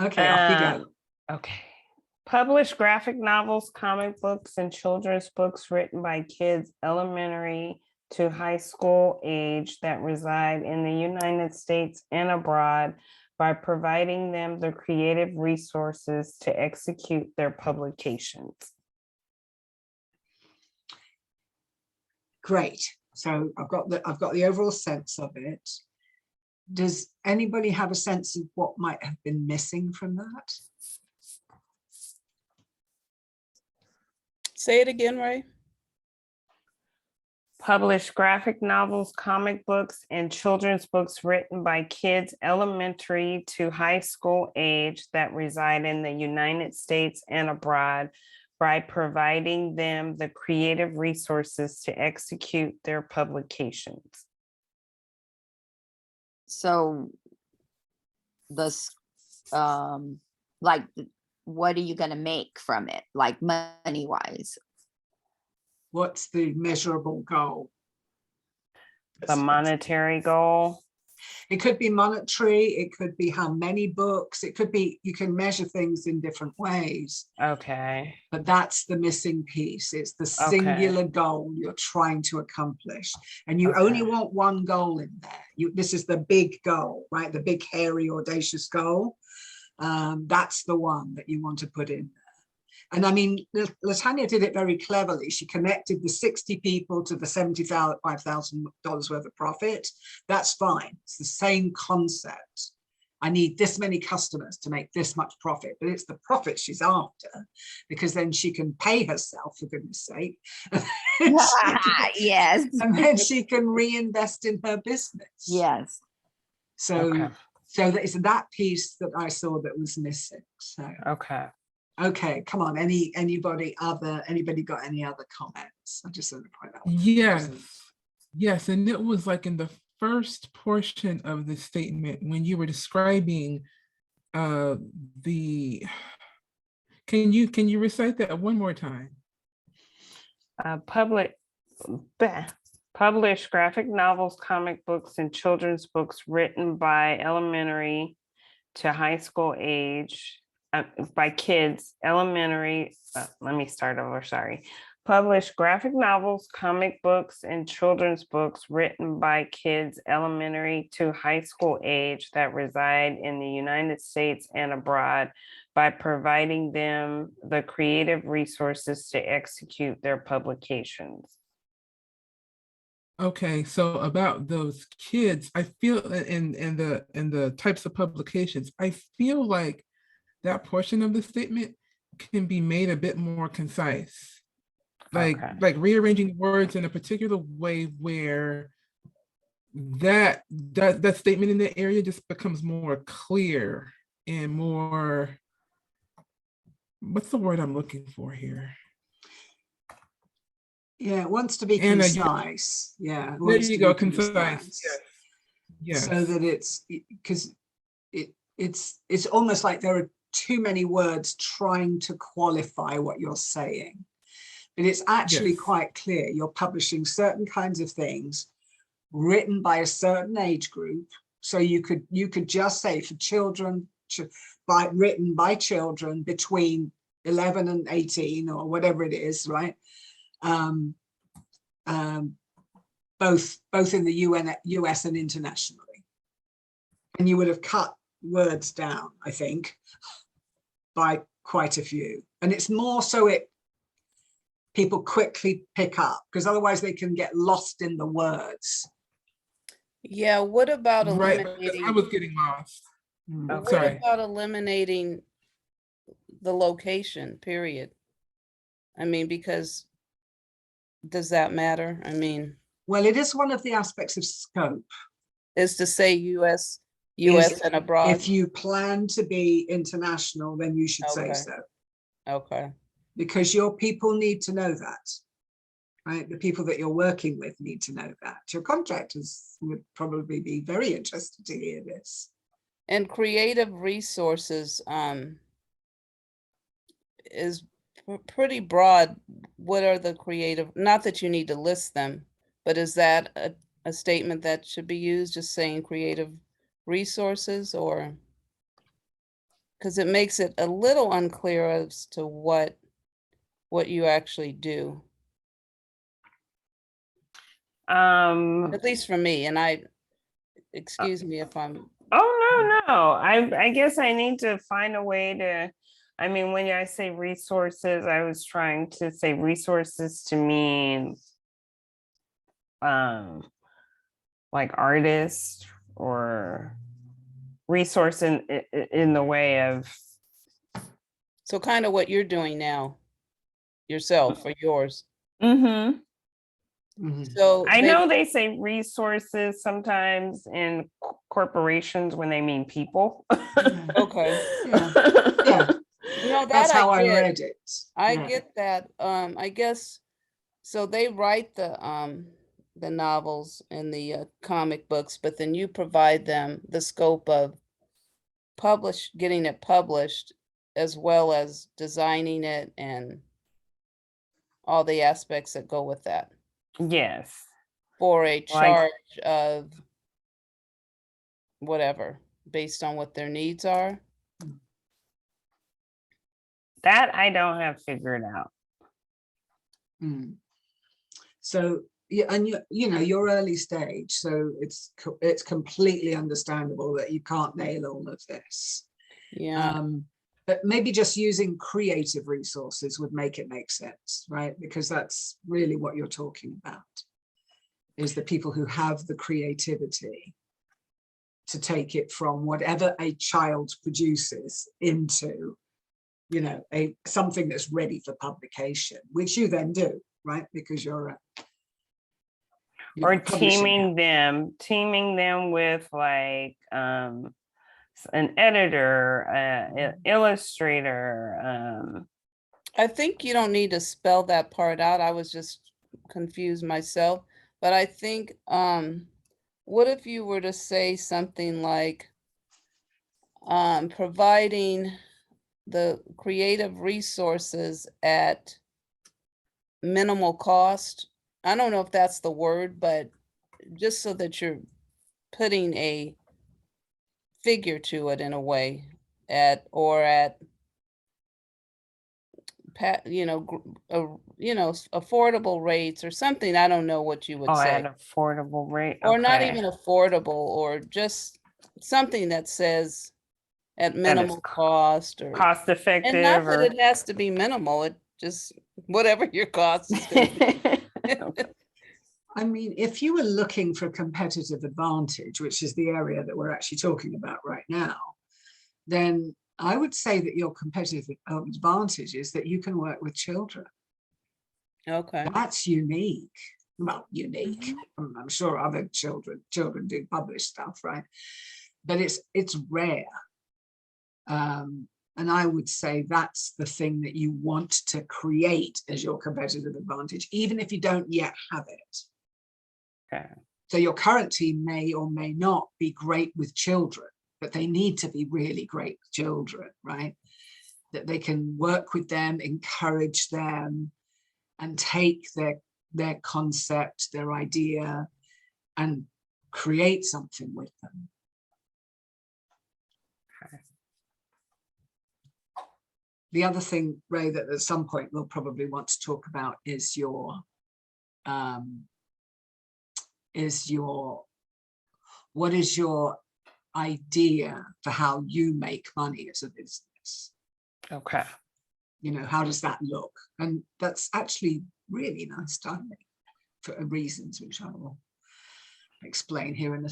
Okay, off you go. Okay. Publish graphic novels, comic books, and children's books written by kids elementary to high school age that reside in the United States and abroad by providing them the creative resources to execute their publications. Great. So I've got the overall sense of it. Does anybody have a sense of what might have been missing from that? Say it again, Rae. Publish graphic novels, comic books, and children's books written by kids elementary to high school age that reside in the United States and abroad by providing them the creative resources to execute their publications. So this, like, what are you going to make from it, like money wise? What's the measurable goal? The monetary goal. It could be monetary, it could be how many books, it could be, you can measure things in different ways. Okay. But that's the missing piece. It's the singular goal you're trying to accomplish. And you only want one goal in there. This is the big goal, right? The big, hairy, audacious goal. That's the one that you want to put in there. And I mean, Latanya did it very cleverly. She connected the 60 people to the $75,000 worth of profit. That's fine. It's the same concept. I need this many customers to make this much profit, but it's the profit she's after, because then she can pay herself, for goodness sake. Yes. And then she can reinvest in her business. Yes. So, so it's that piece that I saw that was missing. So, okay, come on. Anybody got any other comments? I just want to point out. Yes, and it was like in the first portion of the statement when you were describing the. Can you recite that one more time? Publish graphic novels, comic books, and children's books written by elementary to high school age. By kids elementary, let me start over, sorry. Publish graphic novels, comic books, and children's books written by kids elementary to high school age that reside in the United States and abroad by providing them the creative resources to execute their publications. Okay, so about those kids, I feel in the types of publications, I feel like that portion of the statement can be made a bit more concise, like rearranging words in a particular way where that statement in that area just becomes more clear and more, what's the word I'm looking for here? Yeah, it wants to be concise. Yeah, there you go, concise. Yes. So that it's, because it's almost like there are too many words trying to qualify what you're saying, but it's actually quite clear. You're publishing certain kinds of things written by a certain age group. So you could just say for children, written by children between 11 and 18 or whatever it is, right? Both in the US and internationally. And you would have cut words down, I think, by quite a few. And it's more so people quickly pick up, because otherwise they can get lost in the words. Yeah, what about eliminating? Right, I was getting lost. What about eliminating the location, period? I mean, because does that matter? I mean, well, it is one of the aspects of scope. Is to say US and abroad. If you plan to be international, then you should say so. Okay. Because your people need to know that, right? The people that you're working with need to know that. Your contractors would probably be very interested to hear this. And creative resources is pretty broad. What are the creative, not that you need to list them, but is that a statement that should be used, just saying creative resources? Or because it makes it a little unclear as to what you actually do, at least for me. And excuse me if I'm, Oh, no. I guess I need to find a way to, I mean, when I say resources, I was trying to say resources to mean like artists or resource in the way of, so kind of what you're doing now yourself or yours. Mhm. So I know they say resources sometimes in corporations when they mean people. Okay. Yeah. No, That's that how I get. read it. I Yeah. get that. I guess so. They write the novels and the comic books, but then you provide them the scope of getting it published, as well as designing it and all the aspects that go with that, Yes. for a Like- charge of whatever, based on what their needs are. That I don't have figured out. Mm. So yeah, and you know, you're early stage, so it's completely understandable that you can't nail all of this. Yeah. But maybe just using creative resources would make it make sense, right? Because that's really what you're talking about, is the people who have the creativity to take it from whatever a child produces into, you know, something that's ready for publication, which you then do, right? Because you're Or publishing teaming them with like an editor, illustrator. I think you don't need to spell that part out. I was just confused myself. But I think, what if you were to say something like, providing the creative resources at minimal cost? I don't know if that's the word, but just so that you're putting a figure to it in a way, at affordable rates or something. I don't know what you would Oh, say, at affordable rate. or not Okay. even affordable, or just something that says at That is minimal cost, or cost and effective not that or it has to be minimal. It just whatever your cost is gonna be. I mean, if you were looking for competitive advantage, which is the area that we're actually talking about right now, then I would say that your competitive advantage is that you can work with children. Okay. That's unique. Well, unique. I'm sure other children do publish stuff, right? But it's rare. And I would say that's the thing that you want to create as your competitive advantage, even if you don't yet have it. Okay. So your current team may or may not be great with children, but they need to be really great with children, right? That they can work with them, encourage them, and take their concept, their idea, and create something with them. The other thing, Ray, that at some point we'll probably want to talk about is what is your idea for how you make money as a business? Okay. You know, how does that look? And that's actually really nice timing for reasons which I will explain here in a